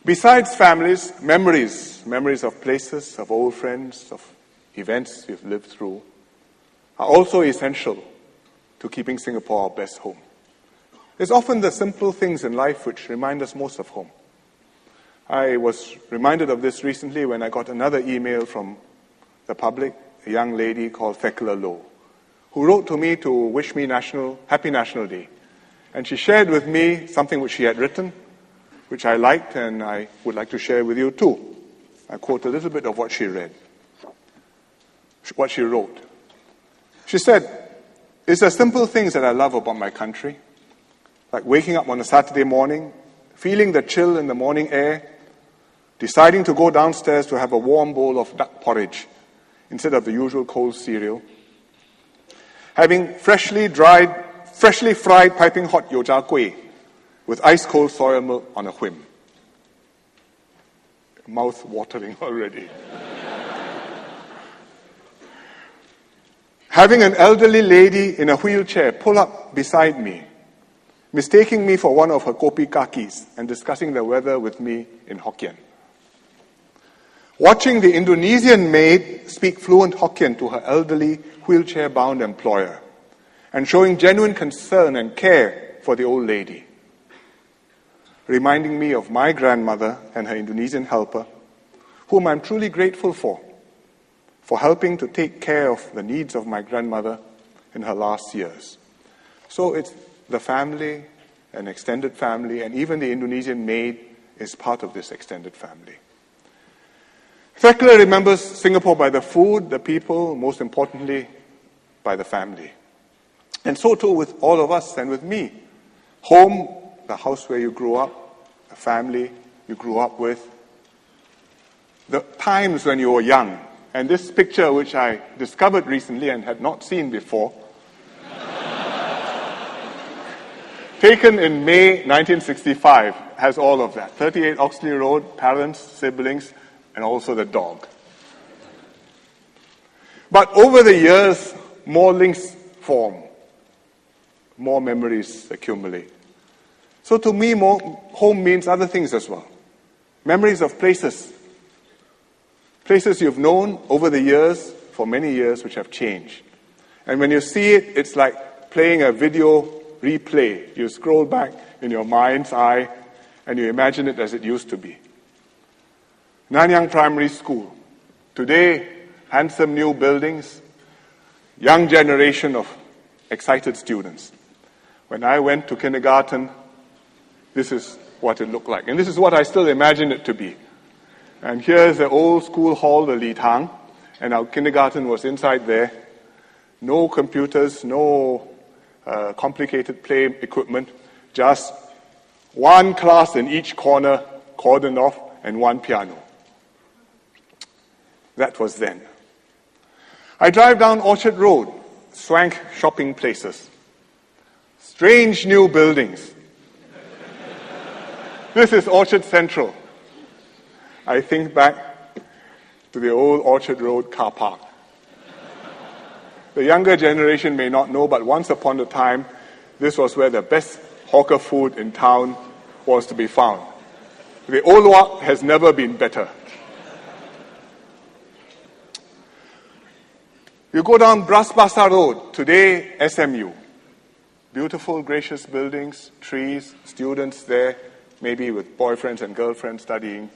Besides families, memories of places, of old friends, of events we've lived through, are also essential to keeping Singapore our best home. It's often the simple things in life which remind us most of home. I was reminded of this recently when I got another email from the public, a young lady called Thekla Loh, who wrote to me to wish me Happy National Day. And she shared with me something which she had written, which I liked and I would like to share with you too. I quote a little bit of what she wrote. She said, "It's the simple things that I love about my country, like waking up on a Saturday morning, feeling the chill in the morning air, deciding to go downstairs to have a warm bowl of duck porridge instead of the usual cold cereal, having freshly fried piping hot yoja kueh with ice-cold soya milk on a whim." Mouth watering already. Having an elderly lady in a wheelchair pull up beside me, mistaking me for one of her kopi kakis and discussing the weather with me in Hokkien. Watching the Indonesian maid speak fluent Hokkien to her elderly, wheelchair-bound employer and showing genuine concern and care for the old lady. Reminding me of my grandmother and her Indonesian helper, whom I'm truly grateful for helping to take care of the needs of my grandmother in her last years. So it's the family, an extended family, and even the Indonesian maid is part of this extended family. Thekla remembers Singapore by the food, the people, most importantly, by the family. And so too with all of us and with me. Home, the house where you grew up, the family you grew up with, the times when you were young. And this picture, which I discovered recently and had not seen before, taken in May 1965, has all of that. 38 Oxley Road, parents, siblings, and also the dog. But over the years, more links form, more memories accumulate. So to me, home means other things as well. Memories of places. Places you've known over the years, for many years, which have changed. And when you see it, it's like playing a video replay. You scroll back in your mind's eye and you imagine it as it used to be. Nanyang Primary School. Today, handsome new buildings, young generation of excited students. When I went to kindergarten, this is what it looked like. And this is what I still imagine it to be. And here's the old school hall, the Li Tang, and our kindergarten was inside there. No computers, no complicated play equipment, just one class in each corner, cordoned off, and one piano. That was then. I drive down Orchard Road, swank shopping places, strange new buildings. This is Orchard Central. I think back to the old Orchard Road car park. The younger generation may not know, but once upon a time, this was where the best hawker food in town was to be found. The old walk has never been better. You go down Bras Basah Road, today SMU. Beautiful, gracious buildings, trees, students there, maybe with boyfriends and girlfriends studying.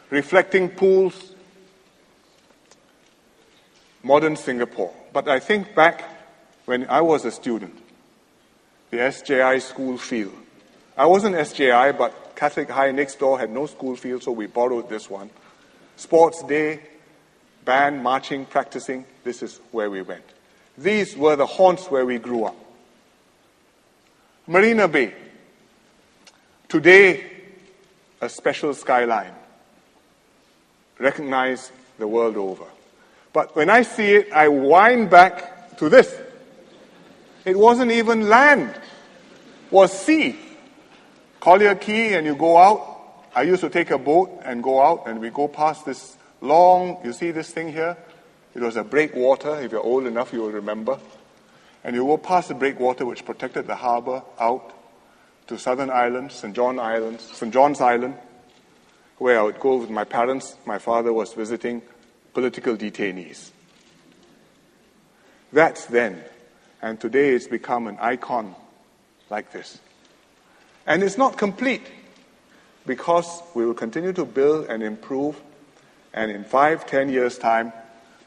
Reflecting pools, modern Singapore. But I think back when I was a student, the SJI school field. I wasn't SJI, but Catholic High next door had no school field, so we borrowed this one. Sports day, band, marching, practicing, this is where we went. These were the haunts where we grew up. Marina Bay. Today, a special skyline. Recognized the world over. But when I see it, I wind back to this. It wasn't even land. It was sea. Collier Quay and you go out. I used to take a boat and go out and we go past this long, you see this thing here? It was a breakwater. If you're old enough, you will remember. And you go past the breakwater which protected the harbor out to Southern Island, St. John's Island. where I would go with my parents. My father was visiting political detainees. That's then. And today it's become an icon like this. And it's not complete, because we will continue to build and improve, and in 5-10 years' time,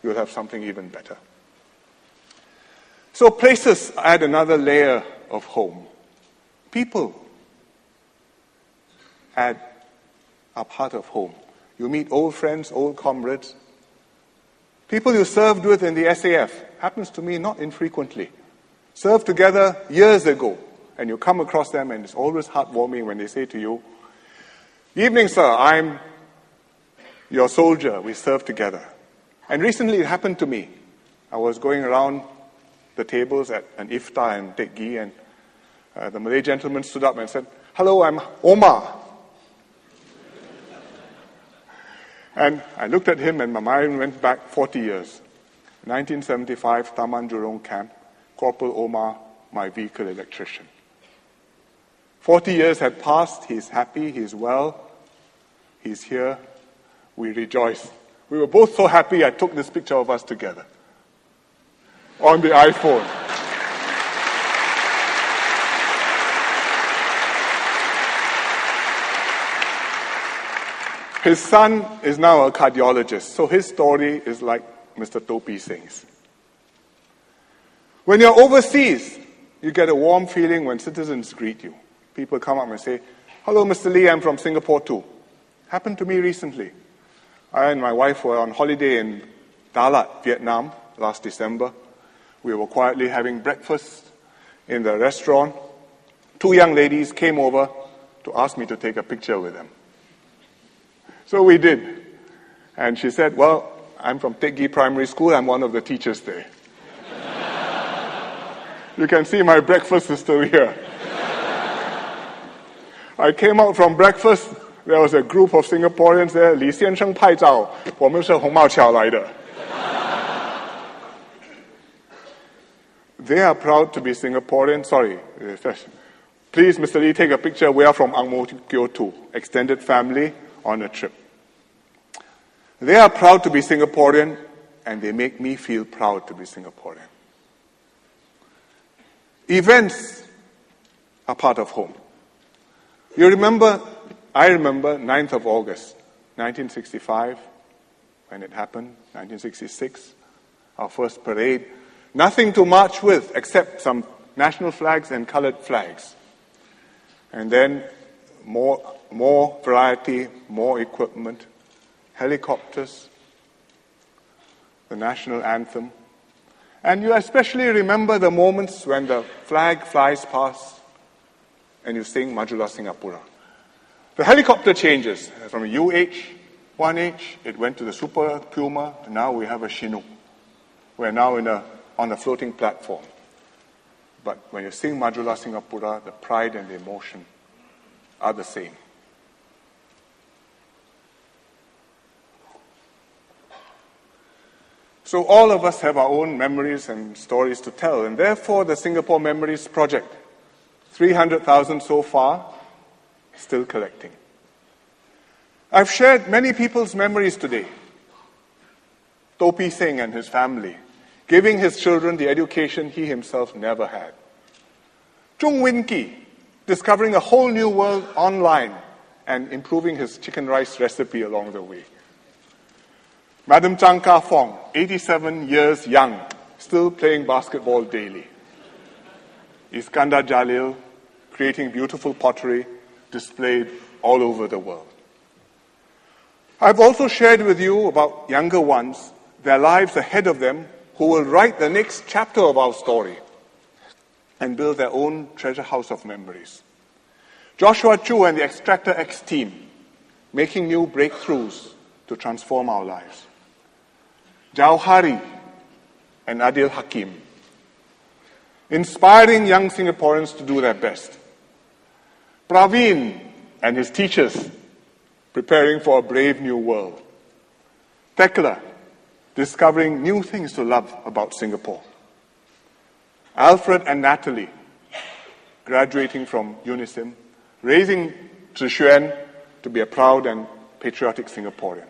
you'll have something even better. So places add another layer of home. People are part of home. You meet old friends, old comrades. People you served with in the SAF, happens to me not infrequently. Served together years ago, and you come across them, and it's always heartwarming when they say to you, "Evening, sir, I'm your soldier. We served together." And recently it happened to me. I was going around the tables at an iftar in Teck Ghee, and the Malay gentleman stood up and said, "Hello, I'm Omar." And I looked at him, and my mind went back 40 years. 1975, Taman Jurong Camp, Corporal Omar, my vehicle electrician. 40 years had passed. He's happy, he's well, he's here. We rejoice. We were both so happy, I took this picture of us together on the iPhone. His son is now a cardiologist, so his story is like Mr. Topi Singh's. When you're overseas, you get a warm feeling when citizens greet you. People come up and say, "Hello, Mr. Lee, I'm from Singapore too." Happened to me recently. I and my wife were on holiday in Dalat, Vietnam, last December. We were quietly having breakfast in the restaurant. 2 young ladies came over to ask me to take a picture with them. So we did. And she said, "Well, I'm from Teck Ghee Primary School. I'm one of the teachers there." You can see my breakfast history here. I came out from breakfast. There was a group of Singaporeans there. Lee Hsien Loong 拍照，我们是红帽桥来的. They are proud to be Singaporean. Sorry. Please, Mr. Lee, take a picture. We are from Ang Mo Kio too. Extended family on a trip. They are proud to be Singaporean, and they make me feel proud to be Singaporean. Events are part of home. I remember 9th of August, 1965, when it happened, 1966, our first parade. Nothing to march with except some national flags and colored flags. And then more variety, more equipment, helicopters, the national anthem. And you especially remember the moments when the flag flies past and you sing Majulah Singapura. The helicopter changes. From a UH-1H, it went to the Super Puma, and now we have a Chinook. We're now on a floating platform. But when you sing Majulah Singapura, the pride and the emotion are the same. So all of us have our own memories and stories to tell, and therefore the Singapore Memories Project, 300,000 so far, still collecting. I've shared many people's memories today. Topi Singh and his family, giving his children the education he himself never had. Chung Win Ki, discovering a whole new world online and improving his chicken rice recipe along the way. Madam Chang Ka Fong, 87 years young, still playing basketball daily. Iskandar Jalil, creating beautiful pottery displayed all over the world. I've also shared with you about younger ones, their lives ahead of them, who will write the next chapter of our story and build their own treasure house of memories. Joshua Chu and the Extractor X team, making new breakthroughs to transform our lives. Jauhari and Adil Hakim, inspiring young Singaporeans to do their best. Praveen and his teachers, preparing for a brave new world. Tekla, discovering new things to love about Singapore. Alfred and Natalie, graduating from UNISIM, raising Zhi Xuan to be a proud and patriotic Singaporean.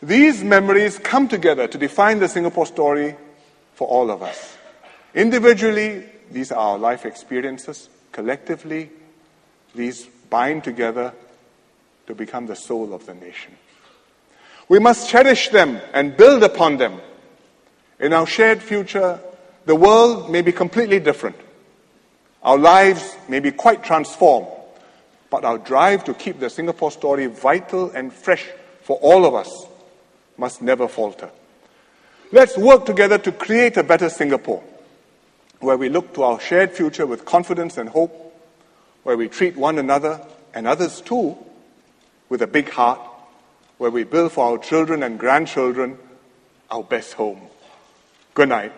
These memories come together to define the Singapore story for all of us. Individually, these are our life experiences. Collectively, these bind together to become the soul of the nation. We must cherish them and build upon them. In our shared future, the world may be completely different. Our lives may be quite transformed, but our drive to keep the Singapore story vital and fresh for all of us must never falter. Let's work together to create a better Singapore, where we look to our shared future with confidence and hope, where we treat one another and others too with a big heart, where we build for our children and grandchildren our best home. Good night.